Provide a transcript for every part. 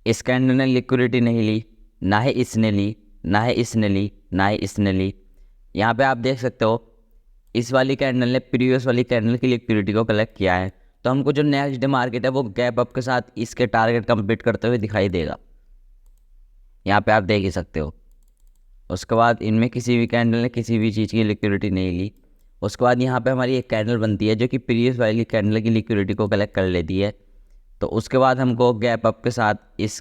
इस कैंडल ने लिक्विडिटी नहीं ली, ना ही इसने ली, ना ही इसने ली, ना ही इसने ली। यहाँ पे आप देख सकते हो इस वाली कैंडल ने प्रीवियस वाली कैंडल की लिक्विडिटी को कलेक्ट किया है। तो हमको जो नेक्स्ट डे मार्केट है वो गैप अप के साथ इसके टारगेट कंप्लीट करते हुए दिखाई देगा। यहाँ पे आप देख ही सकते हो। उसके बाद इनमें किसी भी कैंडल ने किसी भी चीज़ की लिक्विडिटी नहीं ली। उसके बाद यहाँ पे हमारी एक कैंडल बनती है जो कि प्रीवियस वाली कैंडल की लिक्विडिटी को कलेक्ट कर लेती है। तो उसके बाद हमको गैप अप के साथ इस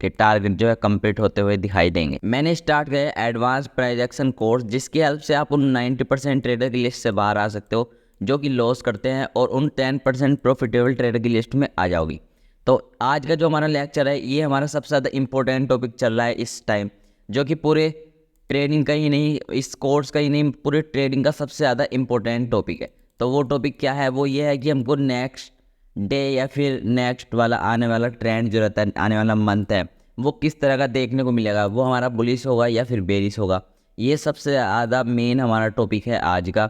के टारगेट जो है कंप्लीट होते हुए दिखाई देंगे। मैंने स्टार्ट किया एडवांस प्राइस एक्शन कोर्स, जिसकी हेल्प से आप उन 90% ट्रेडर की लिस्ट से बाहर आ सकते हो जो कि लॉस करते हैं और उन 10% प्रॉफिटेबल ट्रेडर की लिस्ट में आ जाओगी। तो आज का जो हमारा लेक्चर है ये हमारा सबसे ज़्यादा इंपॉर्टेंट टॉपिक चल रहा है इस टाइम, जो कि पूरे ट्रेडिंग का ही नहीं, इस कोर्स का ही नहीं, पूरे ट्रेडिंग का सबसे ज़्यादा इंपॉर्टेंट टॉपिक है। तो वो टॉपिक क्या है? वो ये है कि हमको नेक्स्ट डे या फिर नेक्स्ट वाला आने वाला ट्रेंड जो रहता है, आने वाला मंथ है, वो किस तरह का देखने को मिलेगा, वो हमारा बुलिश होगा या फिर बेरिश होगा। ये सबसे ज़्यादा मेन हमारा टॉपिक है आज का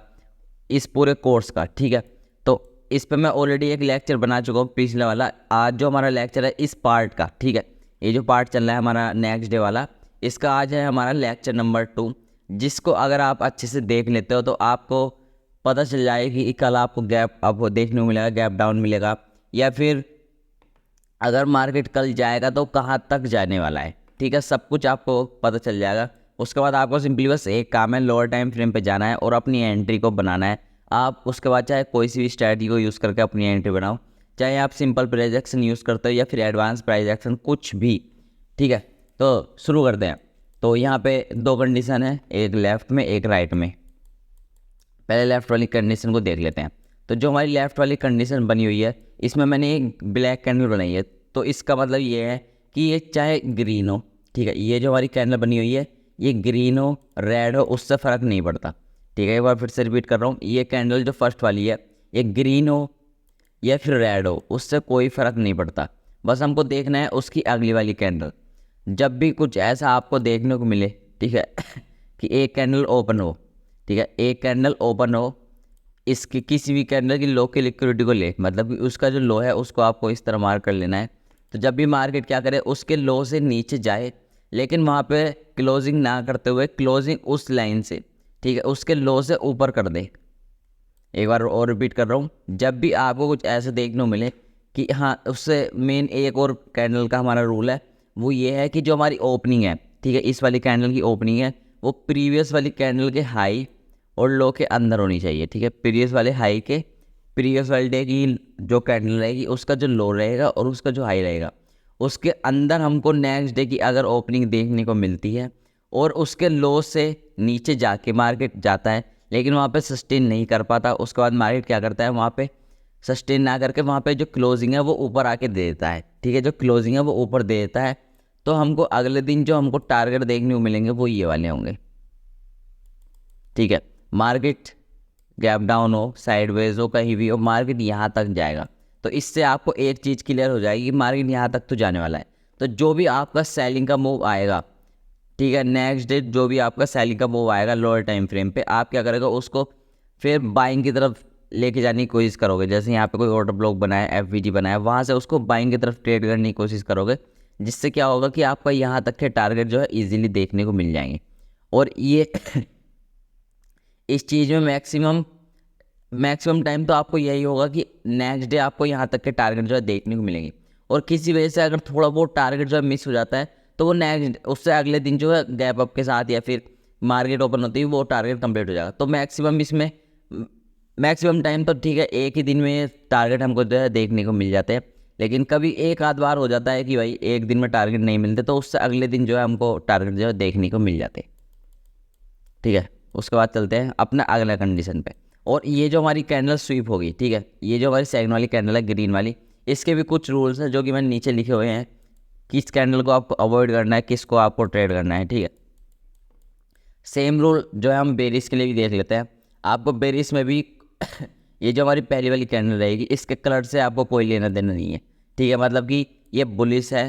इस पूरे कोर्स का, ठीक है। तो इस पे मैं ऑलरेडी एक लेक्चर बना चुका हूँ पिछले वाला। आज जो हमारा लेक्चर है इस पार्ट का, ठीक है, ये जो पार्ट चल रहा है हमारा नेक्स्ट डे वाला, इसका आज है हमारा लेक्चर नंबर 2, जिसको अगर आप अच्छे से देख लेते हो तो आपको पता चल जाएगा कि कल आपको गैप अप देखने को मिलेगा, गैप डाउन मिलेगा, या फिर अगर मार्केट कल जाएगा तो कहाँ तक जाने वाला है, ठीक है। सब कुछ आपको पता चल जाएगा। उसके बाद आपको सिंपली बस एक काम है, लोअर टाइम फ्रेम पे जाना है और अपनी एंट्री को बनाना है। आप उसके बाद चाहे कोई सी भी स्ट्रैटेजी को यूज़ करके अपनी एंट्री बनाओ, चाहे आप सिंपल प्राइस एक्शन यूज़ करते हो या फिर एडवांस प्राइस एक्शन, कुछ भी, ठीक है। तो शुरू करते हैं। तो यहाँ पे 2 कंडीशन है, एक लेफ्ट में एक राइट में। पहले लेफ़्ट वाली कंडीशन को देख लेते हैं। तो जो हमारी लेफ़्ट वाली कंडीशन बनी हुई है इसमें मैंने एक ब्लैक कैंडल बनाई है। तो इसका मतलब ये है कि ये चाहे ग्रीन हो, ठीक है, ये जो हमारी कैंडल बनी हुई है ये ग्रीन हो रेड हो उससे फ़र्क नहीं पड़ता, ठीक है। एक बार फिर से रिपीट कर रहा हूँ, ये कैंडल जो फर्स्ट वाली है ये ग्रीन हो या फिर रेड हो उससे कोई फ़र्क नहीं पड़ता। बस हमको देखना है उसकी अगली वाली कैंडल। जब भी कुछ ऐसा आपको देखने को मिले, ठीक है, कि एक कैंडल ओपन हो, ठीक है, एक कैंडल ओपन हो, इसकी किसी भी कैंडल की लो की लिक्विडिटी को ले, मतलब कि उसका जो लो है उसको आपको इस तरह मार्क कर लेना है। तो जब भी मार्केट क्या करे, उसके लो से नीचे जाए लेकिन वहाँ पे क्लोजिंग ना करते हुए क्लोजिंग उस लाइन से, ठीक है, उसके लो से ऊपर कर दे। एक बार और रिपीट कर रहा हूँ, जब भी आपको कुछ ऐसे देखने को मिले कि हाँ, उससे मेन एक और कैंडल का हमारा रूल है, वो ये है कि जो हमारी ओपनिंग है, ठीक है, इस वाली कैंडल की ओपनिंग है वो प्रीवियस वाली कैंडल के हाई और लो के अंदर होनी चाहिए, ठीक है। प्रीवियस वाले हाई के, प्रीवियस वाले डे की जो कैंडल रहेगी उसका जो लो रहेगा और उसका जो हाई रहेगा उसके अंदर हमको नेक्स्ट डे की अगर ओपनिंग देखने को मिलती है और उसके लो से नीचे जाके मार्केट जाता है लेकिन वहाँ पे सस्टेन नहीं कर पाता, उसके बाद मार्केट क्या करता है, वहाँ पे सस्टेन ना करके वहाँ पे जो क्लोजिंग है वो ऊपर आके दे देता है, ठीक है, जो क्लोजिंग है वो ऊपर दे देता है। तो हमको अगले दिन जो हमको टारगेट देखने को मिलेंगे वो ये वाले होंगे, ठीक है। मार्केट गैप डाउन हो, साइडवेज हो, कहीं भी हो, मार्केट यहाँ तक जाएगा। तो इससे आपको एक चीज़ क्लियर हो जाएगी कि मार्केट यहाँ तक तो जाने वाला है। तो जो भी आपका सेलिंग का मूव आएगा, ठीक है, नेक्स्ट डे जो भी आपका सेलिंग का मूव आएगा लोअर टाइम फ्रेम पे, आप क्या करेगा, उसको फिर बाइंग की तरफ लेके जाने की कोशिश करोगे। जैसे यहाँ पे कोई ऑर्डर ब्लॉक बनाया, एफवीजी बनाया, वहाँ से उसको बाइंग की तरफ ट्रेड करने की कोशिश करोगे, जिससे क्या होगा कि आपका यहाँ तक के टारगेट जो है ईजिली देखने को मिल जाएंगे। और ये इस चीज़ में मैक्सिमम टाइम तो आपको यही होगा कि नेक्स्ट डे आपको यहाँ तक के टारगेट जो है देखने को मिलेंगे। और किसी वजह से अगर थोड़ा बहुत टारगेट जो है मिस हो जाता है तो वो नेक्स्ट उससे अगले दिन जो है गैप अप के साथ या फिर मार्केट ओपन होती है वो टारगेट कंप्लीट हो जाएगा। तो मैक्सिमम टाइम तो ठीक है, एक ही दिन में टारगेट हमको जो है देखने को मिल जाते हैं। लेकिन कभी एक आध बार हो जाता है कि भाई एक दिन में टारगेट नहीं मिलते, तो उससे अगले दिन जो है हमको टारगेट जो है देखने को मिल जाते हैं, ठीक है। उसके बाद चलते हैं अपना अगला कंडीशन पे। और ये जो हमारी कैंडल स्वीप होगी, ठीक है, ये जो हमारी सेकंड वाली कैंडल है ग्रीन वाली, इसके भी कुछ रूल्स हैं जो कि मैंने नीचे लिखे हुए हैं। किस कैंडल को आपको अवॉइड करना है, किसको आपको ट्रेड करना है, ठीक है। सेम रूल जो है हम बेरिस के लिए भी देख लेते हैं। आपको बेरिस में भी ये जो हमारी पहली वाली कैंडल रहेगी इसके कलर से आपको कोई लेना देना नहीं है, ठीक है। मतलब कि ये बुलिश है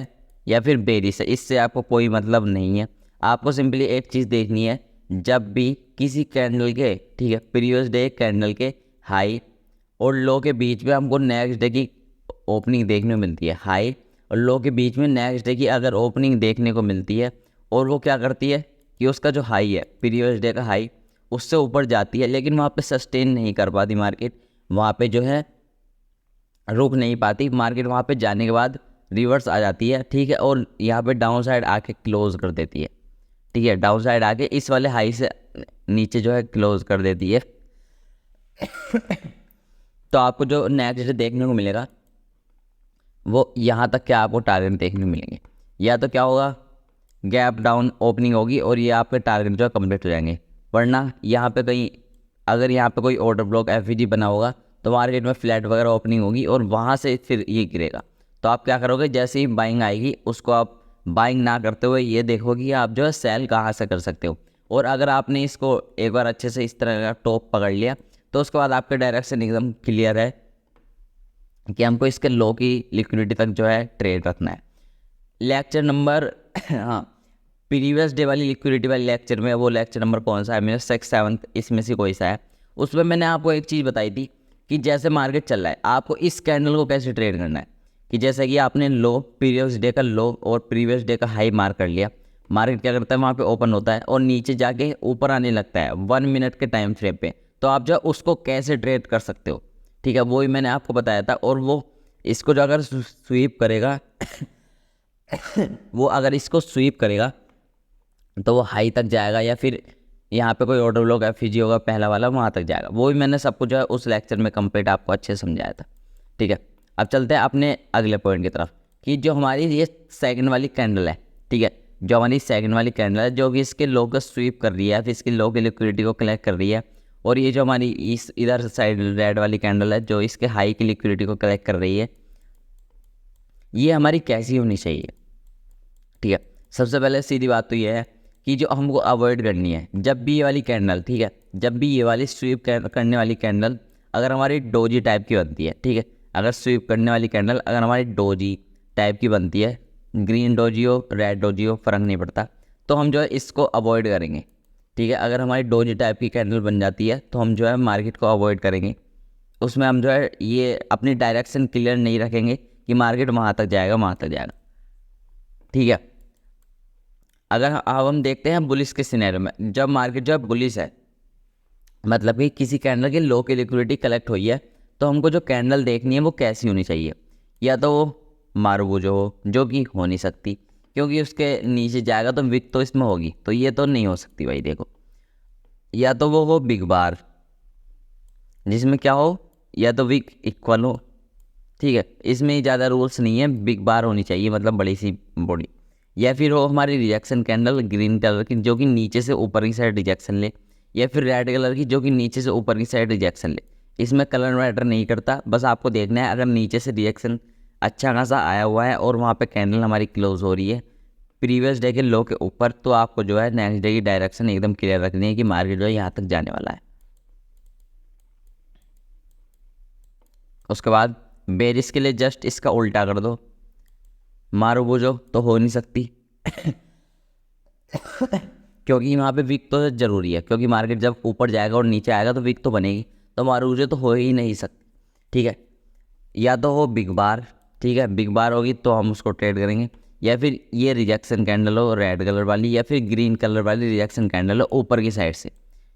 या फिर बेरिस है, इससे आपको कोई मतलब नहीं है। आपको सिंपली एक चीज़ देखनी है, जब भी किसी कैंडल के, ठीक है, प्रीवियस डे कैंडल के हाई और लो के बीच में हमको नेक्स्ट डे की ओपनिंग देखने को मिलती है, हाई और लो के बीच में नेक्स्ट डे की अगर ओपनिंग देखने को मिलती है और वो क्या करती है कि उसका जो हाई है प्रीवियस डे का हाई उससे ऊपर जाती है, लेकिन वहाँ पे सस्टेन नहीं कर पाती मार्केट, वहाँ पे जो है रुक नहीं पाती मार्केट, वहाँ पे जाने के बाद रिवर्स आ जाती है, ठीक है, और यहाँ पे डाउन साइड आके क्लोज कर देती है, ठीक है, डाउन साइड आके इस वाले हाई से नीचे जो है क्लोज कर देती है। तो आपको जो नेक्स्ट देखने को मिलेगा वो यहाँ तक क्या आपको टारगेट देखने को मिलेंगे, या तो क्या होगा गैप डाउन ओपनिंग होगी और ये आपके टारगेट जो है कंप्लीट हो जाएंगे, वरना यहाँ पे कहीं अगर यहाँ पे कोई ऑर्डर ब्लॉक एफईजी बना होगा तो मार्केट में फ्लैट वगैरह ओपनिंग होगी और वहाँ से फिर ये गिरेगा। तो आप क्या करोगे, जैसे ही बाइंग आएगी उसको आप बाइंग ना करते हुए ये देखो कि आप जो है सेल कहाँ से कर सकते हो, और अगर आपने इसको एक बार अच्छे से इस तरह का टॉप पकड़ लिया तो उसके बाद आपके डायरेक्शन एकदम क्लियर है कि हमको इसके लो की लिक्विडिटी तक जो है ट्रेड रखना है। लेक्चर नंबर हाँ प्रीवियस डे वाली लिक्विडिटी वाली लेक्चर में, वो लेक्चर नंबर कौन सा है मेरा 6-7 इसमें से कोई सा है, उसमें मैंने आपको एक चीज़ बताई थी कि जैसे मार्केट चल रहा है आपको इस कैंडल को कैसे ट्रेड करना है, कि जैसे कि आपने लो प्रीवियस डे का लो और प्रीवियस डे का हाई मार्क कर लिया, मार्केट क्या करता है वहाँ पे ओपन होता है और नीचे जाके ऊपर आने लगता है 1 मिनट के टाइम फ्रेम पे, तो आप जो उसको कैसे ट्रेड कर सकते हो, ठीक है, वो ही मैंने आपको बताया था। और वो इसको जो अगर स्वीप करेगा वो अगर इसको स्वीप करेगा तो वो हाई तक जाएगा, या फिर यहाँ पे कोई ऑर्डर ब्लॉक एफईजी होगा पहला वाला वहाँ तक जाएगा, वो भी मैंने सब कुछ जो है उस लेक्चर में कंप्लीट आपको अच्छे से समझाया था, ठीक है। अब चलते हैं अपने अगले पॉइंट की तरफ कि जो हमारी ये सेकंड वाली कैंडल है, ठीक है, जो हमारी सेकंड वाली कैंडल है जो कि इसके लो को स्वीप कर रही है, फिर इसकी लो की लिक्विडिटी को कलेक्ट कर रही है, और ये जो हमारी इस इधर साइड रेड वाली कैंडल है जो इसके हाई की लिक्विडिटी को कलेक्ट कर रही है, ये हमारी कैसी होनी चाहिए, ठीक है। सबसे पहले सीधी बात तो ये है कि जो हमको अवॉइड करनी है, जब भी ये वाली कैंडल, ठीक है, जब भी ये वाली स्वीप करने वाली कैंडल अगर हमारी डोजी टाइप की बनती है, ठीक है, अगर स्वीप करने वाली कैंडल अगर हमारी डोजी टाइप की बनती है, ग्रीन डोजी हो रेड डोजी हो फ़र्क नहीं पड़ता, तो हम जो है इसको अवॉइड करेंगे, ठीक है। अगर हमारी डोजी टाइप की कैंडल बन जाती है तो हम जो है मार्केट को अवॉइड करेंगे, उसमें हम जो है ये अपनी डायरेक्शन क्लियर नहीं रखेंगे कि मार्केट वहाँ तक जाएगा वहाँ तक जाएगा, ठीक है। अगर अब हम देखते हैं बुलिश के सिनेरियो में, जब मार्केट जो है बुलिश है मतलब कि किसी कैंडल की लो की लिक्विडिटी कलेक्ट हुई है, तो हमको जो कैंडल देखनी है वो कैसी होनी चाहिए, या तो वो मारूबुज हो जो कि हो नहीं सकती क्योंकि उसके नीचे जाएगा तो विक तो इसमें होगी, तो ये तो नहीं हो सकती भाई देखो, या तो वो हो बिग बार जिसमें क्या हो या तो विक इक्वल हो, ठीक है, इसमें ज़्यादा रूल्स नहीं है, बिग बार होनी चाहिए मतलब बड़ी सी बॉडी, या फिर हो हमारी रिजेक्शन कैंडल ग्रीन कलर की जो कि नीचे से ऊपर की साइड रिजेक्शन ले, या फिर रेड कलर की जो कि नीचे से ऊपर की साइड रिजेक्शन ले, इसमें कलर मैटर नहीं करता, बस आपको देखना है अगर नीचे से रिजेक्शन अच्छा खासा आया हुआ है और वहाँ पे कैंडल हमारी क्लोज हो रही है प्रीवियस डे के लो के ऊपर, तो आपको जो है नेक्स्ट डे की डायरेक्शन एकदम क्लियर रखनी है कि मार्केट जो है यहाँ तक जाने वाला है। उसके बाद बेरिस के लिए जस्ट इसका उल्टा कर दो, मारो बुझो तो हो नहीं सकती क्योंकि वहाँ पे विक तो ज़रूरी है, क्योंकि मार्केट जब ऊपर जाएगा और नीचे आएगा तो विक तो बनेगी, तो मारो बुझो तो हो ही नहीं सकती, ठीक है। या तो हो बिग बार, ठीक है, बिग बार होगी तो हम उसको ट्रेड करेंगे, या फिर ये रिजेक्शन कैंडल हो रेड कलर वाली, या फिर ग्रीन कलर वाली रिजेक्शन कैंडल हो ऊपर की साइड से,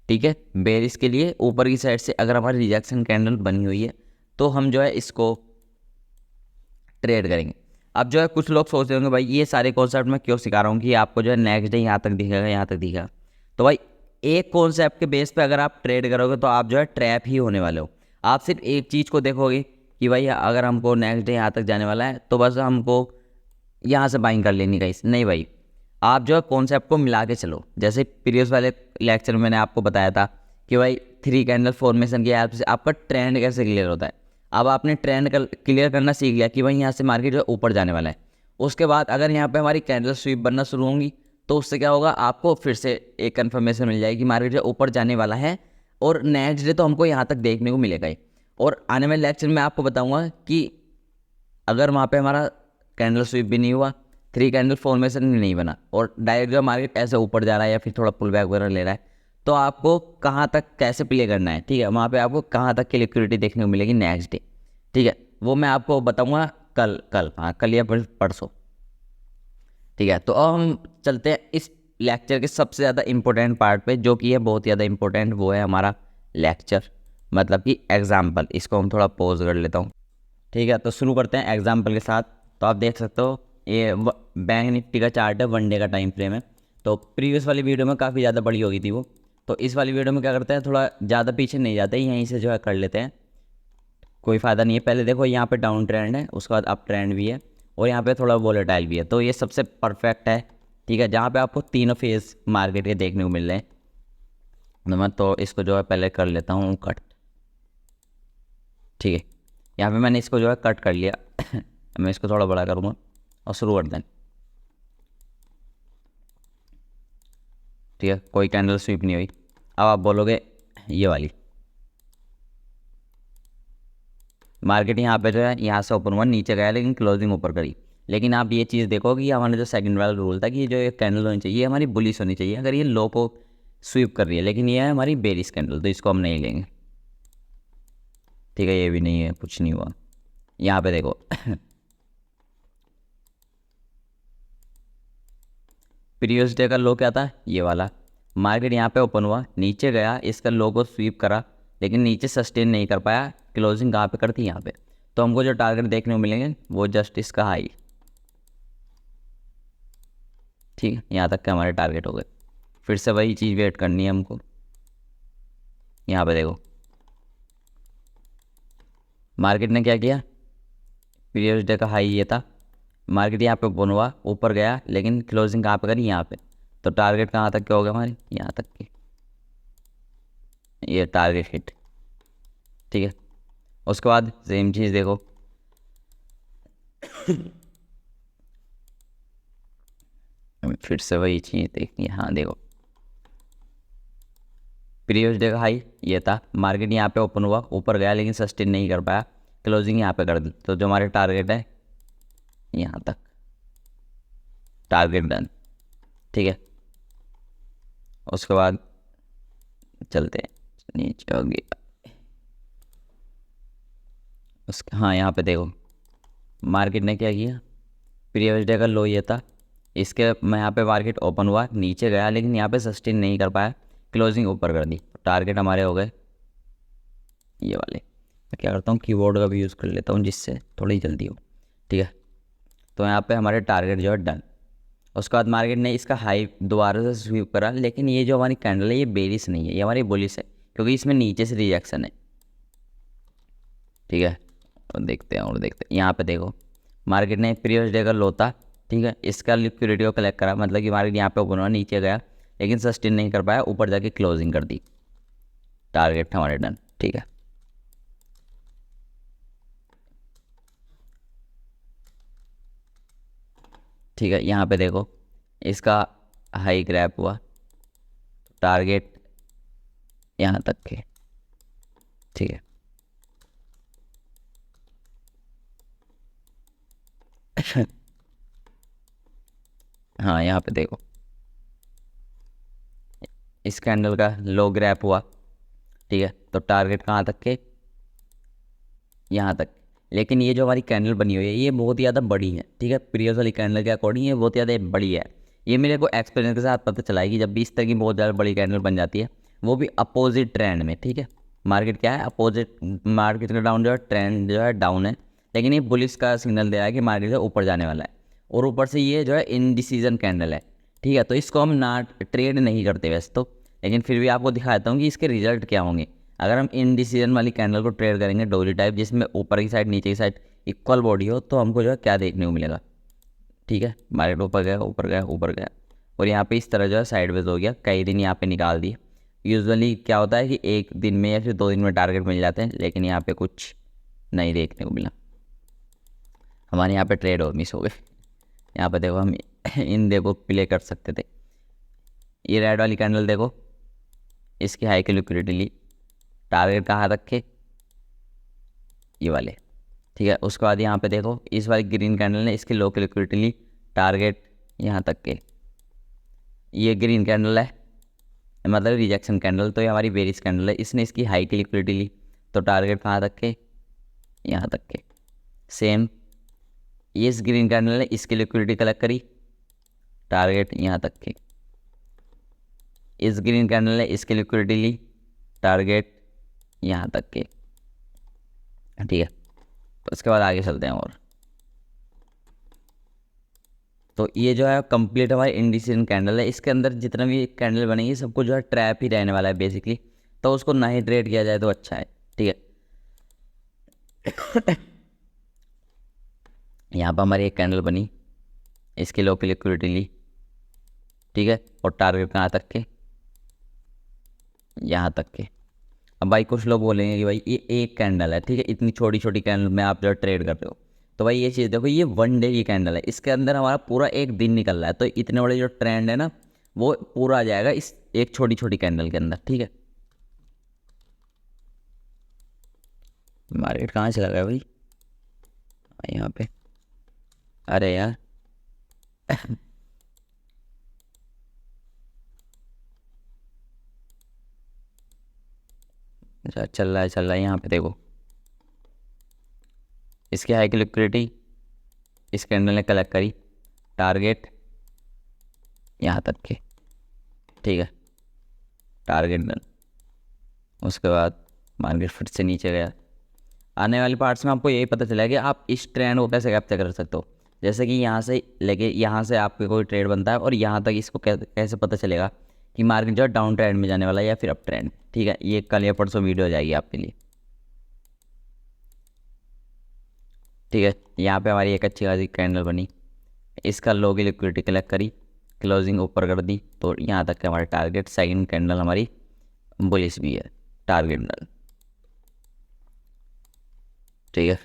ठीक है। बेरिस के लिए ऊपर की साइड से अगर हमारी रिजेक्शन कैंडल बनी हुई है तो हम जो है इसको ट्रेड करेंगे। अब जो है कुछ लोग सोच रहे होंगे भाई ये सारे कॉन्सेप्ट मैं क्यों सिखा रहा हूँ कि आपको जो है नेक्स्ट डे यहाँ तक दिखेगा यहाँ तक दिखेगा, तो भाई एक कॉन्सेप्ट के बेस पे अगर आप ट्रेड करोगे तो आप जो है ट्रैप ही होने वाले हो। आप सिर्फ एक चीज़ को देखोगे कि भाई अगर हमको नेक्स्ट डे यहाँ तक जाने वाला है तो बस हमको यहाँ से बाइंग कर लेनी गाइस, नहीं भाई, आप जो है कॉन्सेप्ट को मिला के चलो। जैसे प्रीवियस वाले लेक्चर में मैंने आपको बताया था कि भाई 3 कैंडल फॉर्मेशन की हेल्प से आपका ट्रेंड कैसे क्लियर होता है। अब आपने ट्रेंड क्लियर करना सीख लिया कि भाई यहाँ से मार्केट जो है ऊपर जाने वाला है, उसके बाद अगर यहाँ पे हमारी कैंडल स्वीप बनना शुरू होंगी तो उससे क्या होगा, आपको फिर से एक कन्फर्मेशन मिल जाएगी कि मार्केट जो ऊपर जाने वाला है, और नेक्स्ट डे तो हमको यहाँ तक देखने को मिलेगा ही। और आने वाले लेक्चर में आपको बताऊँगा कि अगर वहाँ पर हमारा कैंडल स्वीप भी नहीं हुआ, 3 कैंडल फॉर्मेशन भी नहीं बना और डायरेक्ट जो मार्केट ऐसे ऊपर जा रहा है या फिर थोड़ा पुल बैक वगैरह ले रहा है, तो आपको कहाँ तक कैसे प्ले करना है, ठीक है, वहाँ पे आपको कहाँ तक की लिक्विडिटी देखने को मिलेगी नेक्स्ट डे, ठीक है, वो मैं आपको बताऊंगा कल या परसों। ठीक है, तो अब हम चलते हैं इस लेक्चर के सबसे ज़्यादा इम्पोर्टेंट पार्ट पे, जो कि है बहुत ज़्यादा इम्पोर्टेंट, वो है हमारा लेक्चर, मतलब कि एग्जाम्पल। इसको हम थोड़ा पॉज कर लेता हूँ। ठीक है, तो शुरू करते हैं एग्जाम्पल के साथ। तो आप देख सकते हो ये बैंक निफ्टी का चार्ट है, 1 डे का टाइम फ्रेम है। तो प्रीवियस वाली वीडियो में काफ़ी ज़्यादा बड़ी हो गई थी वो, तो इस वाली वीडियो में क्या करते हैं, थोड़ा ज़्यादा पीछे नहीं जाते, यहीं से जो है कर लेते हैं, कोई फ़ायदा नहीं है। पहले देखो यहाँ पे डाउन ट्रेंड है, उसके बाद अप ट्रेंड भी है, और यहाँ पे थोड़ा वोलेटाइल भी है। तो ये सबसे परफेक्ट है, ठीक है, जहाँ पे आपको तीनों फेज मार्केट के देखने को मिल रहे हैं। मैं तो इसको जो है पहले कर लेता हूँ कट। ठीक है, यहाँ पे मैंने इसको जो है कट कर लिया। मैं इसको थोड़ा बड़ा करूँगा और शुरू कर दें। ठीक है, कोई कैंडल स्वीप नहीं हुई। अब आप बोलोगे ये वाली मार्केट यहाँ पे जो है यहाँ से ओपन हुआ, नीचे गया, लेकिन क्लोजिंग ऊपर करी। लेकिन आप ये चीज़ देखो कि हमारा जो सेकंड वाला रूल था कि जो ये कैंडल होनी चाहिए, ये हमारी बुलिश होनी चाहिए। अगर ये लो को स्वीप कर रही है, लेकिन ये है हमारी बेरिश कैंडल, तो इसको हम नहीं लेंगे। ठीक है, ये भी नहीं है, कुछ नहीं हुआ। यहाँ पे देखो प्रीवियस डे का लो क्या था, ये वाला। मार्केट यहाँ पे ओपन हुआ, नीचे गया, इसका लो को स्वीप करा, लेकिन नीचे सस्टेन नहीं कर पाया, क्लोजिंग कहाँ पे करती, यहाँ पे। तो हमको जो टारगेट देखने को मिलेंगे वो जस्ट इसका हाई। ठीक है, यहाँ तक के हमारे टारगेट हो गए। फिर से वही चीज़ वेट करनी है हमको। यहाँ पे देखो मार्केट ने क्या किया, प्रीवियस डे का हाई ये था, मार्केट यहाँ पे ओपन हुआ, ऊपर गया, लेकिन क्लोजिंग कहाँ पे करी, यहाँ पे। तो टारगेट कहाँ तक के हो गए हमारे, यहाँ तक के, ये टारगेट हिट। ठीक है, उसके बाद सेम चीज़ देखो फिर से वही चीज़ देखनी है। हाँ देखो, प्रीवियस डे का हाई ये था, मार्केट यहाँ पे ओपन हुआ, ऊपर गया, लेकिन सस्टेन नहीं कर पाया, क्लोजिंग यहाँ पे कर दी। तो जो हमारे टारगेट है यहाँ तक, टारगेट डन। ठीक है, उसके बाद चलते हैं नीचे हो गया उसके। हाँ, यहाँ पे देखो मार्केट ने क्या किया, प्रीवियस डे का लो ये था, इसके मैं यहाँ पे मार्केट ओपन हुआ, नीचे गया, लेकिन यहाँ पे सस्टेन नहीं कर पाया, क्लोजिंग ऊपर कर दी। टारगेट हमारे हो गए ये वाले। मैं क्या करता हूँ, कीबोर्ड का भी यूज़ कर लेता हूँ जिससे थोड़ी जल्दी हो। ठीक है, तो यहाँ पे हमारे टारगेट जो है डन। उसके बाद मार्केट ने इसका हाई दोबारा से स्वीप करा, लेकिन ये जो हमारी कैंडल है ये बेरिश नहीं है, ये हमारी बुलिश है, क्योंकि इसमें नीचे से रिजेक्शन है। ठीक है, और देखते हैं यहाँ पे देखो मार्केट ने प्रीवियस डे का लो था, ठीक है, इसका लिक्विडिटी को कलेक्ट करा, मतलब कि मार्केट यहाँ पे ओपन हुआ, नीचे गया, लेकिन सस्टेन नहीं कर पाया, ऊपर जाके क्लोजिंग कर दी, टारगेट हमारे डन। ठीक है, ठीक है, यहाँ पे देखो इसका हाई ग्रैप हुआ, टारगेट यहाँ तक के। ठीक है हाँ, यहाँ पे देखो इस कैंडल का लो ग्रैप हुआ। ठीक है, तो टारगेट कहाँ तक के, यहाँ तक। लेकिन ये जो हमारी कैंडल बनी हुई है ये बहुत ज़्यादा बड़ी है। ठीक है, प्रीवियस वाली कैंडल के अकॉर्डिंग ये बहुत ज़्यादा बड़ी है। ये मेरे को एक्सपीरियंस के साथ पता चला है कि जब भी इस तरह की बहुत ज़्यादा बड़ी कैंडल बन जाती है, वो भी अपोजिट ट्रेंड में। ठीक है, मार्केट क्या है, अपोजिट, मार्केट का डाउन जो है, ट्रेंड जो है डाउन है, लेकिन ये बुलिश का सिग्नल दे रहा है कि मार्केट जो ऊपर जाने वाला है, और ऊपर से ये जो है इनडिसीजन कैंडल है। ठीक है, तो इसको हम ना ट्रेड नहीं करते वैसे तो, लेकिन फिर भी आपको दिखाता हूँ कि इसके रिजल्ट क्या होंगे। अगर हम इनडिसीजन वाली कैंडल को ट्रेड करेंगे, डोरी टाइप, जिसमें ऊपर की साइड नीचे की साइड इक्वल बॉडी हो, तो हमको जो है क्या देखने को मिलेगा। ठीक है, मार्केट ऊपर गया, ऊपर गया, ऊपर गया, और यहाँ पे इस तरह जो है साइडवेज हो गया, कई दिन यहाँ पे निकाल दिए। यूजुअली क्या होता है कि 1 दिन में या फिर 2 दिन में टारगेट मिल जाते हैं, लेकिन यहाँ पे कुछ नहीं देखने को मिला, हमारे यहाँ पे ट्रेड और मिस हो गए। यहाँ पे देखो हम इन देखो प्ले कर सकते थे। ये रेड वाली कैंडल देखो, इसकी हाई की लिक्विडिटी ली, टारगेट कहाँ तक के, ये वाले। ठीक है, उसके बाद यहाँ पे देखो इस वाली ग्रीन कैंडल ने इसकी लो की लिक्विडिटी ली, टारगेट यहाँ तक के। ये ग्रीन कैंडल है, मतलब रिजेक्शन कैंडल, तो ये हमारी बेरिश कैंडल है, इसने इसकी हाई की लिक्विडिटी ली, तो टारगेट कहाँ तक के, यहाँ तक के। सेम ये इस ग्रीन कैंडल ने इसकी लिक्विडिटी कलेक्ट करी, टारगेट यहाँ तक की। इस ग्रीन कैंडल ने इसकी लिक्विडिटी ली, टारगेट यहाँ तक की। ठीक है, उसके बाद आगे चलते हैं। और तो ये जो है कंप्लीट हमारी इंडिसीजन कैंडल है। इसके अंदर जितना भी कैंडल बनेगी सबको जो है ट्रैप ही रहने वाला है बेसिकली, तो उसको ना ही ट्रेड किया जाए तो अच्छा है। ठीक है, यहाँ पर हमारी एक कैंडल बनी, इसके लो की लिक्विडिटी ली। ठीक है, और टारगेट कहाँ तक के, यहाँ तक के। अब भाई कुछ लोग बोलेंगे कि भाई ये एक कैंडल है, ठीक है, इतनी छोटी छोटी कैंडल में आप जो ट्रेड कर रहे हो। तो भाई ये चीज़ देखो, ये 1 डे की कैंडल है, इसके अंदर हमारा पूरा एक दिन निकल रहा है, तो इतने बड़े जो ट्रेंड है ना वो पूरा आ जाएगा इस एक छोटी छोटी कैंडल के अंदर। ठीक है, मार्केट कहाँ चला गया भाई, यहाँ पे, अरे यार अच्छा चल रहा है यहाँ पे देखो, इसकी हाई की लिक्विडिटी इस कैंडल ने कलेक्ट करी, टारगेट यहाँ तक के। ठीक है, टारगेट डन। उसके बाद मार्केट फिर से नीचे गया। आने वाली पार्ट्स में आपको यही पता चला कि आप इस ट्रेंड को कैसे कैप्चर कर सकते हो। जैसे कि यहाँ से लेके यहाँ से आपके कोई ट्रेड बनता है और यहाँ तक इसको कैसे पता चलेगा कि मार्केट जो है डाउन ट्रेंड में जाने वाला है या फिर अप ट्रेंड। ठीक है, ये कल या परसों वीडियो हो जाएगी आपके लिए। ठीक है, यहाँ पे हमारी एक अच्छी खासी कैंडल बनी, इसका लो की लिक्विडिटी कलेक्ट करी, क्लोजिंग ऊपर कर दी, तो यहाँ तक के हमारे टारगेट। सेकंड कैंडल हमारी बुलिश भी है, टारगेट डन। ठीक है,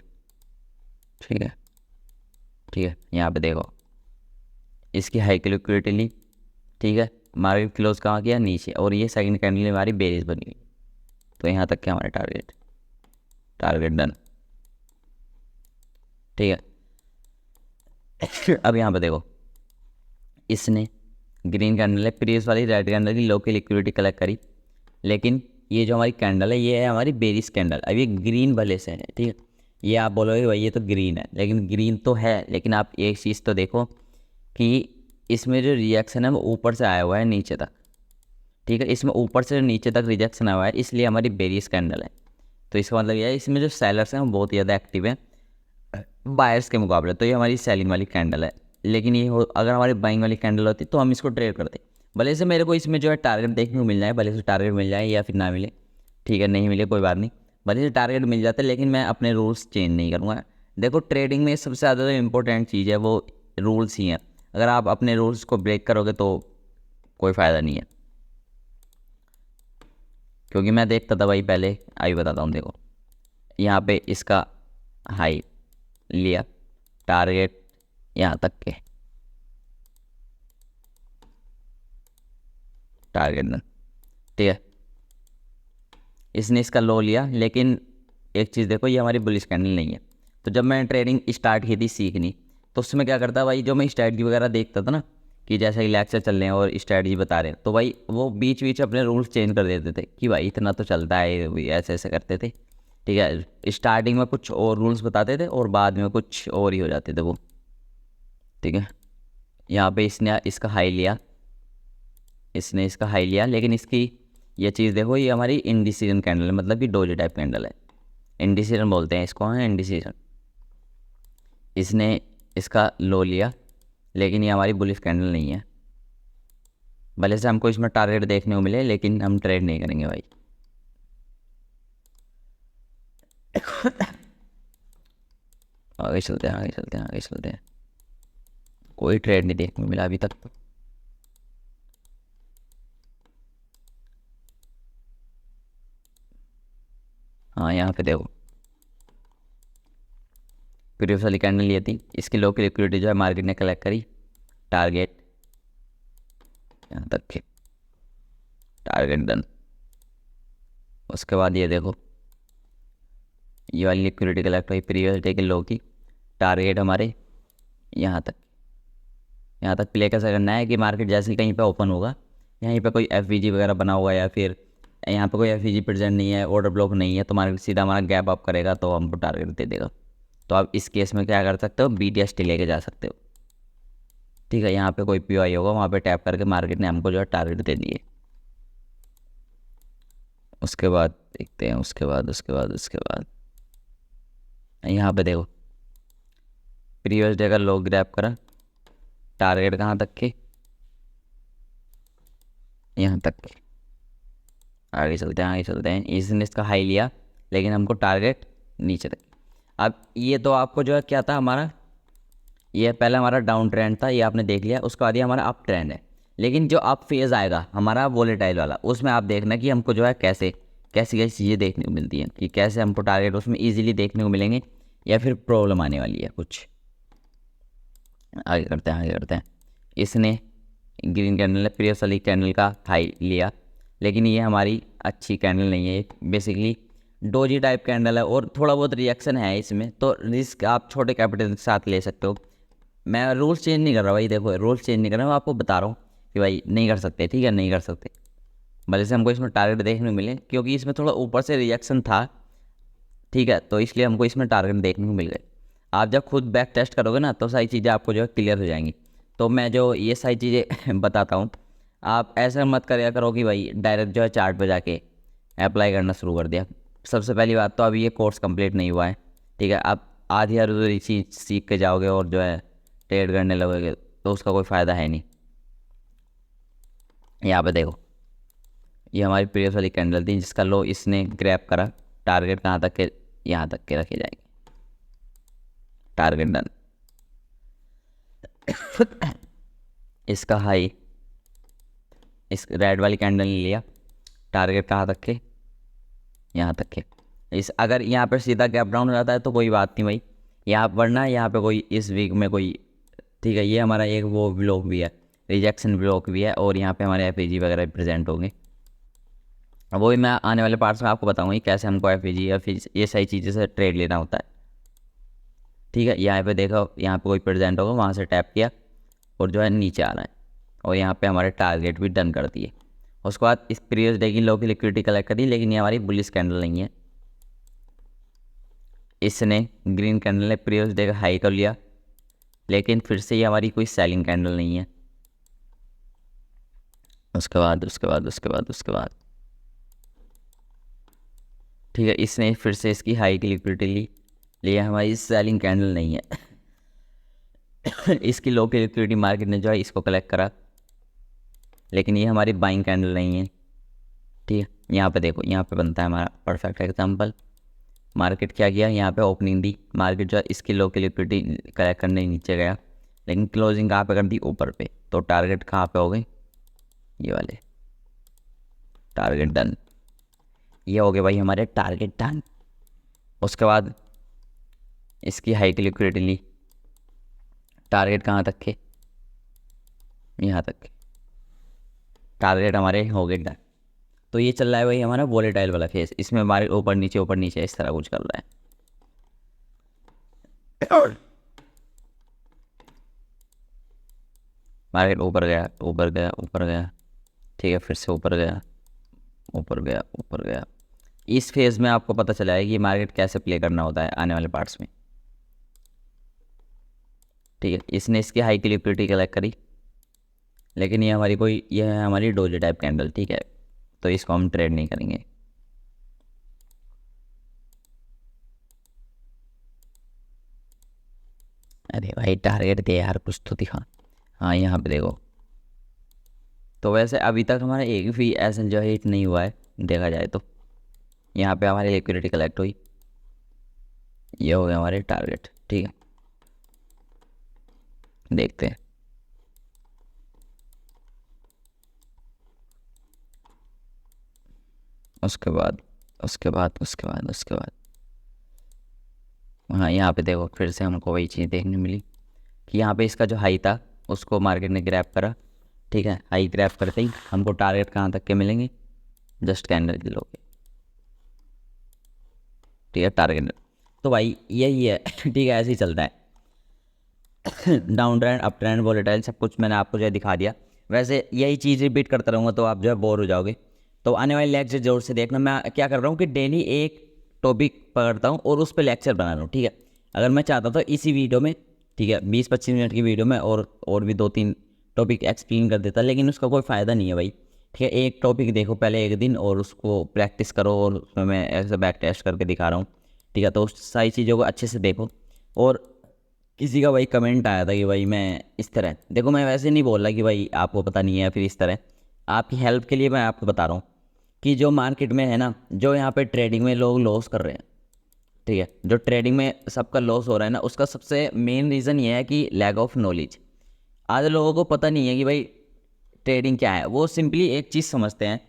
ठीक है, ठीक है, यहाँ पे देखो इसकी हाई की लिक्विडिटी ली। ठीक है, मार्केट क्लोज कहाँ किया, नीचे, और ये सेकंड कैंडल हमारी बेरिश बनी हुई, तो यहाँ तक के हमारे टारगेट, टारगेट डन। ठीक है, अब यहाँ पे देखो इसने ग्रीन कैंडल है, प्रीवियस वाली रेड कैंडल की लो की लिक्विडिटी कलेक्ट करी, लेकिन ये जो हमारी कैंडल है ये है हमारी बेरिश कैंडल। अब ये ग्रीन भले से है, ठीक है, ये आप बोलोगे भाई ये तो ग्रीन है, लेकिन ग्रीन तो है, लेकिन आप एक चीज़ तो देखो कि इसमें जो रिएक्शन है वो ऊपर से आया हुआ है नीचे तक। ठीक है, इसमें ऊपर से नीचे तक रिजेक्शन आया हुआ है, इसलिए हमारी बेरिश कैंडल है। तो इसका मतलब यह है इसमें जो सेलर्स हैं वो बहुत ज़्यादा एक्टिव हैं बायर्स के मुकाबले, तो ये हमारी सेलिंग वाली कैंडल है। लेकिन ये अगर हमारी बाइंग वाली कैंडल होती तो हम इसको ट्रेड करते। भले से मेरे को इसमें जो है टारगेट देखने को मिल जाए, भले से टारगेट मिल जाए या फिर ना मिले, ठीक है, नहीं मिले कोई बात नहीं, भले से टारगेट मिल जाता है, लेकिन मैं अपने रूल्स चेंज नहीं करूँगा। देखो ट्रेडिंग में सबसे ज़्यादा जो इंपॉर्टेंट चीज़ है वो रूल्स ही हैं। अगर आप अपने रूल्स को ब्रेक करोगे तो कोई फ़ायदा नहीं है। क्योंकि मैं देखता था भाई पहले, अभी बताता हूँ, देखो यहाँ पे इसका हाई लिया, टारगेट यहाँ तक के, टारगेट डन। ठीक है, इसने इसका लो लिया, लेकिन एक चीज़ देखो ये हमारी बुलिश कैंडल नहीं है। तो जब मैंने ट्रेडिंग स्टार्ट की थी सीखनी, तो उसमें क्या करता भाई, जो मैं स्ट्रैटेजी वगैरह देखता था ना कि जैसे कि लेक्चर चल रहे हैं और स्ट्रैटेजी बता रहे हैं, तो भाई वो बीच बीच अपने रूल्स चेंज कर देते थे कि भाई इतना तो चलता है, ऐसे ऐसे करते थे। ठीक है, स्टार्टिंग में कुछ और रूल्स बताते थे और बाद में कुछ और ही हो जाते थे वो। ठीक है, यहाँ पे इसने इसका हाई लिया, इसने इसका हाई लिया, लेकिन इसकी ये चीज़ देखो ये हमारी इंडिसीजन कैंडल है, मतलब कि डोजी टाइप कैंडल है, इंडिसीजन बोलते हैं इसको, हाँ इंडिसीजन। इसने इसका लो लिया, लेकिन ये हमारी बुलिश कैंडल नहीं है। भले से हमको इसमें टारगेट देखने को मिले, लेकिन हम ट्रेड नहीं करेंगे भाई। आगे चलते हैं, आगे चलते हैं, आगे चलते हैं। कोई ट्रेड नहीं देखने को मिला अभी तक तो। हाँ यहाँ पे देखो प्रीवियस वाली कैंडल ली थी, इसकी लो की लिक्विडिटी जो है मार्केट ने कलेक्ट करी, टारगेट यहाँ तक के, टारगेट डन। उसके बाद ये देखो ये वाली लिक्विडिटी कलेक्ट हुई प्रीवियस डे के लो की, टारगेट हमारे यहाँ तक, यहाँ तक प्ले कैसे करना है कि मार्केट जैसे ही कहीं पे ओपन होगा, यहीं पे कोई एफ वगैरह बना हुआ है या फिर यहाँ पे कोई एफ प्रेजेंट नहीं है, ऑर्डर ब्लॉक नहीं है, तो मार्केट सीधा हमारा गैप अप करेगा तो हमको टारगेट दे देगा। तो आप इस केस में क्या कर सकते हो, BTST लेके जा सकते हो। ठीक है, यहाँ पे कोई POI होगा, वहाँ पे टैप करके मार्केट ने हमको जो है टारगेट दे दिए। उसके बाद देखते हैं, उसके बाद यहाँ पे देखो प्रीवियस डे का लो ग्रैब करा, टारगेट कहाँ तक के, यहाँ तक के। आगे चलते हैं। इसने इसका हाई लिया लेकिन हमको टारगेट नीचे तक। अब ये तो आपको जो है क्या था हमारा, ये पहले हमारा डाउन ट्रेंड था, ये आपने देख लिया। उसके बाद ये हमारा अप ट्रेंड है। लेकिन जो अप फेज़ आएगा हमारा वोलेटाइल वाला, उसमें आप देखना कि हमको जो है कैसी कैसी चीज़ें देखने को मिलती हैं, कि कैसे हमको टारगेट उसमें ईजिली देखने को मिलेंगे या फिर प्रॉब्लम आने वाली है कुछ। आगे करते हैं। इसने ग्रीन कैंडल ने प्रीवियस वाली कैंडल का हाई लिया, लेकिन ये हमारी अच्छी कैंडल नहीं है, बेसिकली डोजी टाइप कैंडल है और थोड़ा बहुत रिएक्शन है इसमें, तो रिस्क आप छोटे कैपिटल के साथ ले सकते हो। मैं रूल्स चेंज नहीं कर रहा भाई, देखो रूल्स चेंज नहीं कर रहा, मैं आपको बता रहा हूँ कि भाई नहीं कर सकते, ठीक है, नहीं कर सकते। भले से हमको इसमें टारगेट देखने को मिले, क्योंकि इसमें थोड़ा ऊपर से रिएक्शन था, ठीक है, तो इसलिए हमको इसमें टारगेट देखने को मिल गए। आप जब खुद बैक टेस्ट करोगे ना तो सारी चीज़ें आपको जो है क्लियर हो जाएंगी। तो मैं जो ये सारी चीज़ें बताता हूँ, आप ऐसा मत करिया करो कि भाई डायरेक्ट जो है चार्ट पे जाके अप्लाई करना शुरू कर दिया। सबसे पहली बात तो अभी ये कोर्स कंप्लीट नहीं हुआ है, ठीक है। आप आधी अधूरी चीज़ सीख के जाओगे और जो है ट्रेड करने लगोगे तो उसका कोई फ़ायदा है नहीं। यहाँ पे देखो, ये हमारी प्रीवियस वाली कैंडल थी जिसका लो इसने ग्रैब करा, टारगेट कहाँ तक के, यहाँ तक के रखे जाएंगे, टारगेट डन। इसका हाई इस रेड वाली कैंडल ने लिया, टारगेट कहाँ तक के, यहाँ तक के। इस अगर यहाँ पर सीधा गैप डाउन हो जाता है तो कोई बात नहीं भाई, यहाँ वरना यहाँ पे कोई इस वीक में कोई, ठीक है, ये हमारा एक वो ब्लॉक भी है, रिजेक्शन ब्लॉक भी है, और यहाँ पे हमारे FAG वगैरह प्रेजेंट होंगे। अब वो भी मैं आने वाले पार्ट्स में आपको बताऊँगा कि कैसे हमको FAG या फिर ये सही चीज़ें से ट्रेड लेना होता है, ठीक है। यहाँ पे देखो, यहाँ पे कोई प्रेजेंट होगा, वहाँ से टैप किया और जो है नीचे आ रहा है, और यहाँ पे हमारे टारगेट भी डन कर दिए। उसके बाद इस प्रीवियस डे की लो की लिक्विडिटी कलेक्ट करी, लेकिन ये हमारी बुलिश कैंडल नहीं है। इसने ग्रीन कैंडल ने प्रीवियस डे का हाई कर लिया, लेकिन फिर से ये हमारी कोई सेलिंग कैंडल नहीं है। उसके बाद ठीक है, इसने फिर से इसकी हाई की लिक्विडिटी ली, ये हमारी सेलिंग कैंडल नहीं है। इसकी लो की लिक्विडिटी मार्केट ने जो है इसको कलेक्ट करा, लेकिन ये हमारी बाइंग कैंडल नहीं है, ठीक है। यहाँ पे देखो, यहाँ पे बनता है हमारा परफेक्ट एग्जांपल। मार्केट क्या किया, यहाँ पे ओपनिंग दी, मार्केट जो है इसकी लो की लिक्विडिटी कलेक्ट करने नीचे गया, लेकिन क्लोजिंग कहाँ पे कर दी, ऊपर पे। तो टारगेट कहाँ पे हो गए, ये वाले, टारगेट डन। ये हो गए भाई हमारे टारगेट डन। उसके बाद इसकी हाई की लिक्विडिटी ली, टारगेट कहाँ तक के, यहाँ तक के, टारगेट हमारे हो गए डन। तो ये चल रहा है भाई हमारा वोलेटाइल वाला फेस, इसमें हमारे ऊपर नीचे इस तरह कुछ कर रहा है। मार्केट ऊपर गया, ठीक है, फिर से ऊपर गया। इस फेज़ में आपको पता चला है कि मार्केट कैसे प्ले करना होता है आने वाले पार्ट्स में, ठीक है। इसने इसकी हाई की लिक्विडिटी कलेक्ट करी, लेकिन ये है हमारी डोजी टाइप कैंडल, ठीक है, तो इसको हम ट्रेड नहीं करेंगे। अरे भाई टारगेट दे यार, कुछ तो दिखा। हाँ, यहाँ पे देखो, तो वैसे अभी तक हमारा एक भी ऐसा जो है हिट नहीं हुआ है देखा जाए तो। यहाँ पे हमारी लिक्विडिटी कलेक्ट हुई, ये हो गया हमारे टारगेट, ठीक है। देखते हैं, उसके बाद हाँ, यहाँ पे देखो फिर से हमको वही चीज़ देखने मिली कि यहाँ पे इसका जो हाई था उसको मार्केट ने ग्रैब करा, ठीक है। हाई ग्रैब करते ही हमको टारगेट कहाँ तक के मिलेंगे, जस्ट कैंडल के लोगे, ठीक है, टारगेट। तो भाई यही है, ठीक है, ऐसे ही चलता है। Down trend, up trend, volatile, सब कुछ मैंने आपको जो है दिखा दिया। वैसे यही चीज़ रिपीट करता रहूँगा तो आप जो है बोर हो जाओगे। तो आने वाले लेक्चर जरूर से देखना। मैं क्या कर रहा हूँ कि डेली एक टॉपिक पकड़ता हूँ और उस पर लेक्चर बना रहा हूँ, ठीक है। अगर मैं चाहता तो इसी वीडियो में, ठीक है, 20-25 मिनट की वीडियो में और भी 2-3 टॉपिक एक्सप्लेन कर देता, लेकिन उसका कोई फ़ायदा नहीं है भाई। ठीक है, एक टॉपिक देखो पहले एक दिन और उसको प्रैक्टिस करो, और उसमें मैं ऐसे बैक टेस्ट करके दिखा रहा हूँ। ठीक है, तो उस सारी चीज़ों को अच्छे से देखो। और किसी का भाई कमेंट आया था कि भाई मैं इस तरह, देखो मैं वैसे नहीं बोल रहा कि भाई आपको पता नहीं है फिर इस तरह, आपकी हेल्प के लिए मैं आपको बता रहा हूँ कि जो मार्केट में है ना, जो यहाँ पे ट्रेडिंग में लोग लॉस कर रहे हैं, ठीक है, जो ट्रेडिंग में सबका लॉस हो रहा है ना, उसका सबसे मेन रीज़न ये है कि लैक ऑफ नॉलेज। आज लोगों को पता नहीं है कि भाई ट्रेडिंग क्या है। वो सिंपली एक चीज़ समझते हैं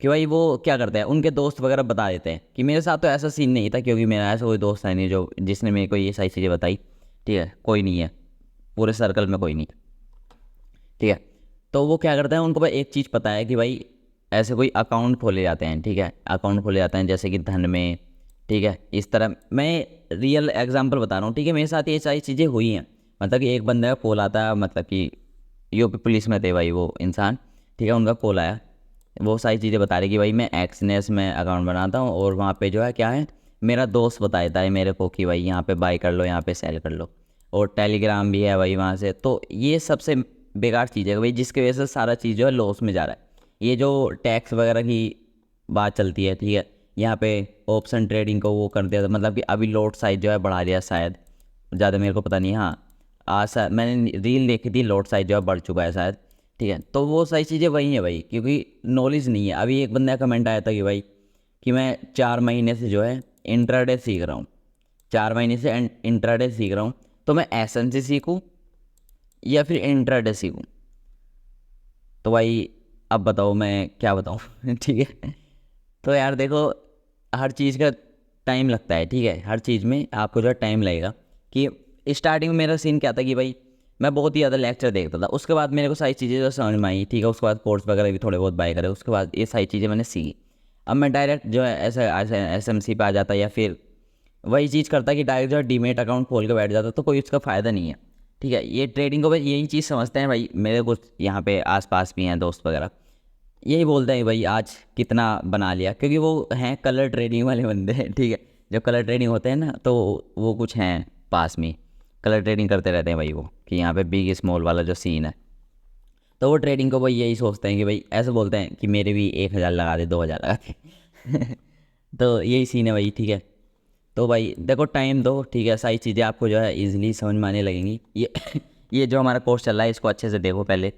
कि भाई वो क्या करते हैं, उनके दोस्त वगैरह बता देते हैं कि मेरे साथ तो ऐसा सीन नहीं था, क्योंकि मेरा ऐसा कोई दोस्त है नहीं जो जिसने मेरे को ये सारी चीज़ें बताई। ठीक है, कोई नहीं है, पूरे सर्कल में कोई नहीं है। ठीक है, तो वो क्या करते हैं, उनको भाई एक चीज़ पता है कि भाई ऐसे कोई अकाउंट खोले जाते हैं। ठीक है, अकाउंट खोले जाते हैं जैसे कि धन में। ठीक है, इस तरह मैं रियल एग्जांपल बता रहा हूँ। ठीक है, मेरे साथ ये सारी चीज़ें हुई हैं। मतलब कि एक बंदे का कॉल आता है, मतलब कि यूपी पुलिस में थे भाई वो इंसान। ठीक है, उनका कॉल आया, वो सारी चीज़ें बता रही कि भाई मैं एक्सनेस में अकाउंट बनाता हूँ, और वहाँ पे जो है क्या है, मेरा दोस्त बताता है मेरे को कि भाई यहाँ पे बाई कर लो, यहाँ पे सेल कर लो, और टेलीग्राम भी है भाई वहाँ से। तो ये सबसे बेकार चीज़ है भाई, जिसकी वजह से सारा चीज़ जो है लॉस में जा रहा है। ये जो टैक्स वगैरह की बात चलती है, ठीक है, यहाँ पे ऑप्शन ट्रेडिंग को वो कर दिया था, मतलब कि अभी लॉट साइज जो है बढ़ा दिया शायद, ज़्यादा मेरे को पता नहीं। हाँ, आज मैंने रील देखी थी, लॉट साइज जो है बढ़ चुका है शायद। ठीक है, तो वो सारी चीज़ें वही हैं भाई, क्योंकि नॉलेज नहीं है। अभी एक बंदा का कमेंट आया था कि भाई कि मैं 4 महीने से जो है इंट्राडे सीख रहा हूँ, 4 महीने से इंट्राडे सीख रहा हूँ, तो मैं एसएनसी सीखूँ या फिर इंट्राडे सीखूँ? तो भाई अब बताओ मैं क्या बताऊँ। ठीक है, तो यार देखो, हर चीज़ का टाइम लगता है। ठीक है, हर चीज़ में आपको जो है टाइम लगेगा। कि स्टार्टिंग में मेरा सीन क्या था कि भाई मैं बहुत ही ज़्यादा लेक्चर देखता था, उसके बाद मेरे को सारी चीज़ें जो समझ में आई, ठीक है, उसके बाद कोर्स वगैरह भी थोड़े बहुत बाय करे, उसके बाद ये सारी चीज़ें मैंने सीखी। अब मैं डायरेक्ट जो है ऐसे एसएमसी पे आ जाता, या फिर वही चीज़ करता कि डायरेक्ट जो है डीमेट अकाउंट खोल के बैठ जाता, तो कोई उसका फ़ायदा नहीं है। ठीक है, ये ट्रेडिंग को भाई यही चीज़ समझते हैं भाई। मेरे कुछ यहाँ पे आसपास भी हैं दोस्त वगैरह, यही बोलते हैं भाई आज कितना बना लिया, क्योंकि वो हैं कलर ट्रेडिंग वाले बंदे हैं। ठीक है, जो कलर ट्रेडिंग होते हैं ना, तो वो कुछ हैं पास में, कलर ट्रेडिंग करते रहते हैं भाई वो, कि यहाँ पे बिग स्मॉल वाला जो सीन है। तो वो ट्रेडिंग को भाई यही सोचते हैं कि भाई ऐसे बोलते हैं कि मेरे भी 1,000 लगा दे, 2,000 लगा दे। तो यही सीन है भाई। ठीक है, तो भाई देखो टाइम दो, ठीक है, सारी चीज़ें आपको जो है इजीली समझ में आने लगेंगी। ये ये जो हमारा कोर्स चल रहा है, इसको अच्छे से देखो पहले,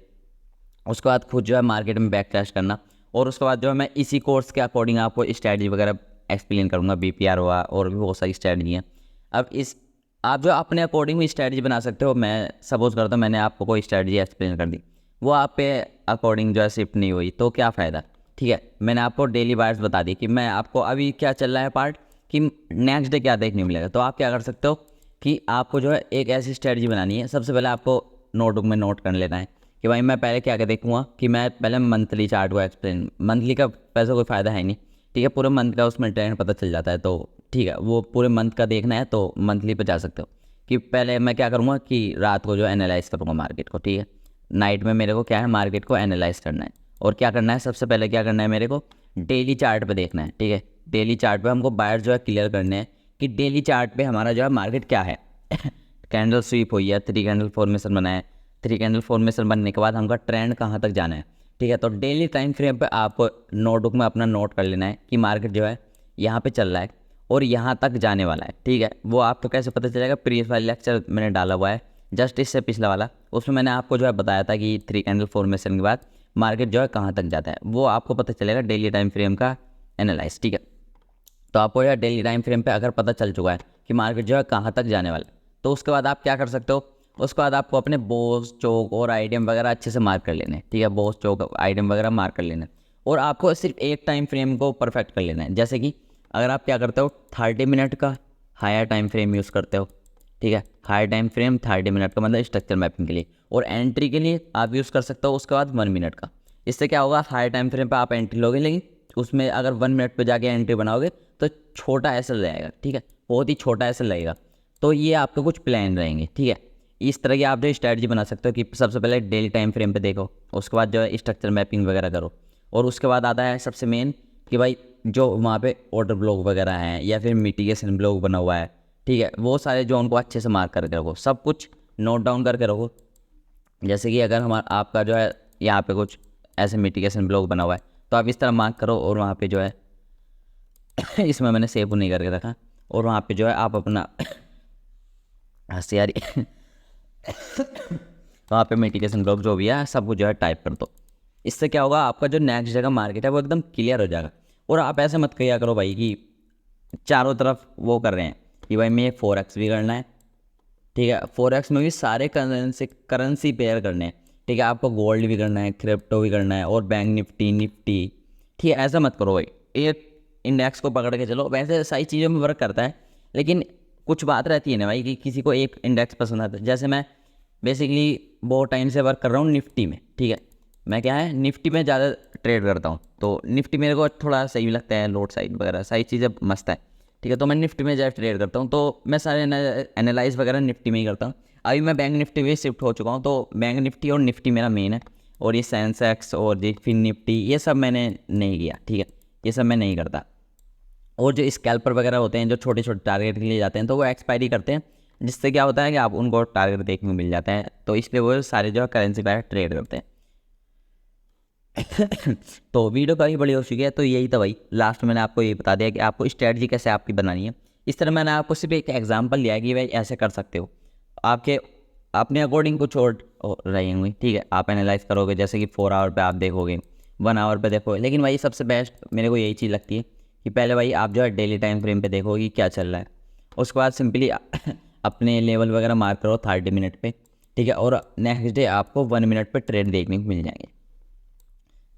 उसके बाद खुद जो है मार्केट में बैक टेस्ट करना, और उसके बाद जो है मैं इसी कोर्स के अकॉर्डिंग आपको स्ट्रैटेजी वगैरह एक्सप्लेन करूँगा। बीपीआर हुआ, और भी बहुत सारी स्ट्रैटेजी हैं। अब इस आप जो अपने अकॉर्डिंग भी स्ट्रैटेजी बना सकते हो। मैं सपोज करता हूँ मैंने आपको कोई स्ट्रैटेजी एक्सप्लेन कर दी, वो आप पे अकॉर्डिंग जो है शिफ्ट नहीं हुई, तो क्या फ़ायदा। ठीक है, मैंने आपको डेली बायर्स बता दी कि मैं आपको अभी क्या चल रहा है पार्ट, कि नेक्स्ट डे क्या देखने मिलेगा। तो आप क्या कर सकते हो कि आपको जो है एक ऐसी स्ट्रैटेजी बनानी है। सबसे पहले आपको नोटबुक में नोट कर लेना है कि भाई मैं पहले क्या क्या देखूंगा, कि मैं पहले मंथली चार्ट को एक्सप्लेन, मंथली का पैसा कोई फ़ायदा है नहीं। ठीक है, पूरे मंथ का उसमें ट्रेंड पता चल जाता है। तो ठीक है, वो पूरे मंथ का देखना है तो मंथली पे जा सकते हो। कि पहले मैं क्या करूँगा कि रात को जो एनालाइज़ करूँगा मार्केट को। ठीक है, नाइट में मेरे को क्या है, मार्केट को एनालाइज़ करना है। और क्या करना है, सबसे पहले क्या करना है, मेरे को डेली चार्ट पे देखना है। ठीक है, डेली चार्ट पे हमको बायर जो है क्लियर करने हैं कि डेली चार्ट पे हमारा जो है मार्केट क्या है। कैंडल स्वीप हुई है, 3 कैंडल फॉर्मेशन बना है, 3 कैंडल फॉर्मेशन बनने के बाद हमका ट्रेंड कहाँ तक जाना है। ठीक है, तो डेली टाइम फ्रेम पे आपको नोटबुक में अपना नोट कर लेना है कि मार्केट जो है यहाँ पे चल रहा है और यहाँ तक जाने वाला है। ठीक है, वो आपको कैसे पता चलेगा, प्रीवियस वाला लेक्चर मैंने डाला हुआ है, जस्ट इससे पिछला वाला, उसमें मैंने आपको जो है बताया था कि 3 कैंडल फॉर्मेशन के बाद मार्केट जो है कहाँ तक जाता है, वो आपको पता चलेगा डेली टाइम फ्रेम का एनालाइज। ठीक है, तो आपको यह डेली टाइम फ्रेम पे अगर पता चल चुका है कि मार्केट जो है कहाँ तक जाने वाला है, तो उसके बाद आप क्या कर सकते हो, उसके बाद आपको अपने बोस चौक और आइडियम वगैरह अच्छे से मार्क कर लेने हैं। ठीक है, बोस चौक आइडियम वगैरह मार्क कर लेना है, और आपको सिर्फ एक टाइम फ्रेम को परफेक्ट कर लेना है। जैसे कि अगर आप क्या करते हो, 30 मिनट का हायर टाइम फ्रेम यूज़ करते हो। ठीक है, हायर टाइम फ्रेम 30 मिनट का, मतलब स्ट्रक्चर मैपिंग के लिए, और एंट्री के लिए आप यूज़ कर सकते हो उसके बाद 1 मिनट का। इससे क्या होगा, हायर टाइम फ्रेम पर आप एंट्री लोगे, लेकिन उसमें अगर 1 मिनट पर जाके एंट्री बनाओगे तो छोटा ऐसा रहेगा। ठीक है, बहुत ही छोटा ऐसा लगेगा। तो ये आपके कुछ प्लान रहेंगे। ठीक है, इस तरह की आप जो स्ट्रैटेजी बना सकते हो कि सबसे पहले डेली टाइम फ्रेम पे देखो, उसके बाद जो है स्ट्रक्चर मैपिंग वगैरह करो, और उसके बाद आता है सबसे मेन कि भाई जो वहाँ पे ऑर्डर ब्लॉक वगैरह हैं या फिर मिटिगेशन ब्लॉक बना हुआ है, ठीक है, वो सारे जोन को अच्छे से मार्क करके रखो, सब कुछ नोट डाउन करके रखो। जैसे कि अगर हमारा आपका जो है यहाँ पे कुछ ऐसे मिटिगेशन ब्लॉक बना हुआ है तो आप इस तरह मार्क करो, और वहाँ पे जो है इसमें मैंने सेव नहीं करके रखा, और वहाँ पे जो है आप अपना हंसी आ रही वहाँ पे मिटिगेशन ब्लॉक जो भी है सब कुछ जो है टाइप कर दो। इससे क्या होगा, आपका जो नेक्स्ट जगह मार्केट है वो एकदम क्लियर हो जाएगा। और आप ऐसे मत किया करो भाई कि चारों तरफ वो कर रहे हैं कि भाई मैं 4x भी करना है, ठीक है, 4x में भी सारे करेंसी पेयर करने हैं, ठीक है, आपको गोल्ड भी करना है, क्रिप्टो भी करना है, और बैंक निफ्टी, ठीक है। ऐसा मत करो भाई, एक इंडेक्स को पकड़ के चलो। वैसे सारी चीज़ों में वर्क करता है, लेकिन कुछ बात रहती है ना भाई कि किसी को एक इंडेक्स पसंद आता है। जैसे मैं बेसिकली बहुत टाइम से वर्क कर रहा हूँ निफ्टी में, ठीक है, मैं क्या है निफ्टी में ज़्यादा ट्रेड करता हूँ, तो निफ्टी मेरे को थोड़ा सही लगता है, लोड साइड वगैरह सारी चीज़ें मस्त है, ठीक है, तो मैं निफ्टी में ज़्यादा ट्रेड करता हूँ, तो मैं सारे एनालाइज वगैरह निफ्टी में ही करता हूँ। अभी मैं बैंक निफ्टी में शिफ्ट हो चुका हूँ, तो बैंक निफ्टी और निफ्टी मेरा मेन है, और ये सेंसेक्स और ये फिन निफ्टी ये सब मैंने नहीं किया, ठीक है, ये सब मैं नहीं करता। और जो स्कैल्पर वगैरह होते हैं जो छोटे छोटे टारगेट के लिए जाते हैं, तो वो एक्सपायरी करते हैं, जिससे क्या होता है कि आप उनको टारगेट देखने को मिल जाता है, तो इसलिए वो सारे जो है करेंसी पर ट्रेड करते हैं। तो वीडियो काफ़ी बड़ी हो चुकी है, तो यही था भाई, लास्ट में मैंने आपको ये बता दिया कि आपको स्ट्रेटजी कैसे आपकी बनानी है। इस तरह मैंने आपको सिर्फ एक एग्जांपल लिया है कि भाई ऐसे कर सकते हो, आपके अपने अकॉर्डिंग कुछ और रही होंगी, ठीक है, आप एनालाइज करोगे, जैसे कि 4 आवर पे आप देखोगे, 1 आवर पे देखोगे, लेकिन भाई सबसे बेस्ट मेरे को यही चीज़ लगती है कि पहले भाई आप जो है डेली टाइम फ्रेम पे देखो कि क्या चल रहा है, उसके बाद सिंपली अपने लेवल वगैरह मार्क करो 30 मिनट पे, ठीक है, और नेक्स्ट डे आपको 1 मिनट पे ट्रेड देखने को मिल जाएंगे,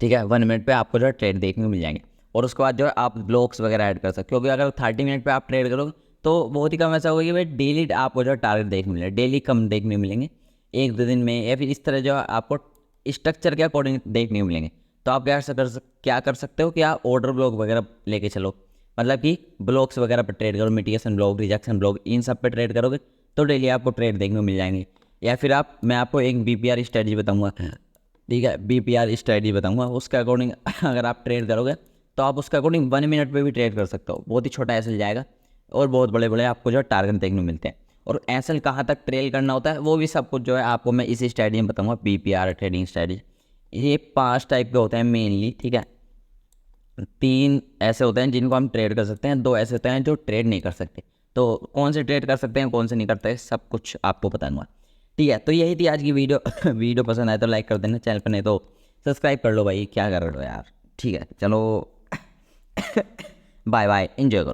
ठीक है, 1 मिनट पे आपको जो है ट्रेड देखने को मिल जाएंगे। और उसके बाद जो है आप ब्लॉक्स वगैरह ऐड कर सकते हो, क्योंकि अगर 30 मिनट पे आप ट्रेड करोगे तो बहुत ही कम ऐसा होगा कि भाई डेली आपको जो है टारगेट देखने मिलेगा, डेली कम देखने मिलेंगे, 1-2 दिन में, या फिर इस तरह जो है आपको स्ट्रक्चर के अकॉर्डिंग देखने को मिलेंगे। तो आप क्या कर सकते हो कि आप ऑर्डर ब्लॉक वगैरह लेके चलो, मतलब कि ब्लॉक्स वगैरह पर ट्रेड करो, मिटिगेशन ब्लॉक, रिजेक्शन ब्लॉक, इन सब पे ट्रेड करोगे तो डेली आपको ट्रेड देखने को मिल जाएंगे। या फिर मैं आपको एक BPR स्ट्रेटजी बताऊँगा, ठीक है, BPR स्ट्रेटजी बताऊंगा, उसके अकॉर्डिंग अगर आप ट्रेड करोगे तो आप उसके अकॉर्डिंग 1 मिनट पे भी ट्रेड कर सकते हो, बहुत ही छोटा एसएल जाएगा, और बहुत बड़े बड़े आपको जो है टारगेट देखने को मिलते हैं। और एसएल कहाँ तक ट्रेल करना होता है वो भी सब कुछ जो है आपको मैं इसी स्ट्रेटजी में बताऊंगा, BPR ट्रेडिंग स्ट्रेटजी। ये 5 टाइप के होते हैं मेनली, ठीक है, 3 ऐसे होते हैं जिनको हम ट्रेड कर सकते हैं, 2 ऐसे होते हैं जो ट्रेड नहीं कर सकते। तो कौन से ट्रेड कर सकते हैं कौन से नहीं करते सब कुछ आपको बताऊंगा, ठीक है। तो यही थी आज की वीडियो। वीडियो पसंद आए तो लाइक कर देना, चैनल पर नहीं तो सब्सक्राइब कर लो भाई, क्या कर रहे हो यार, ठीक है, चलो बाय बाय, एंजॉय करो।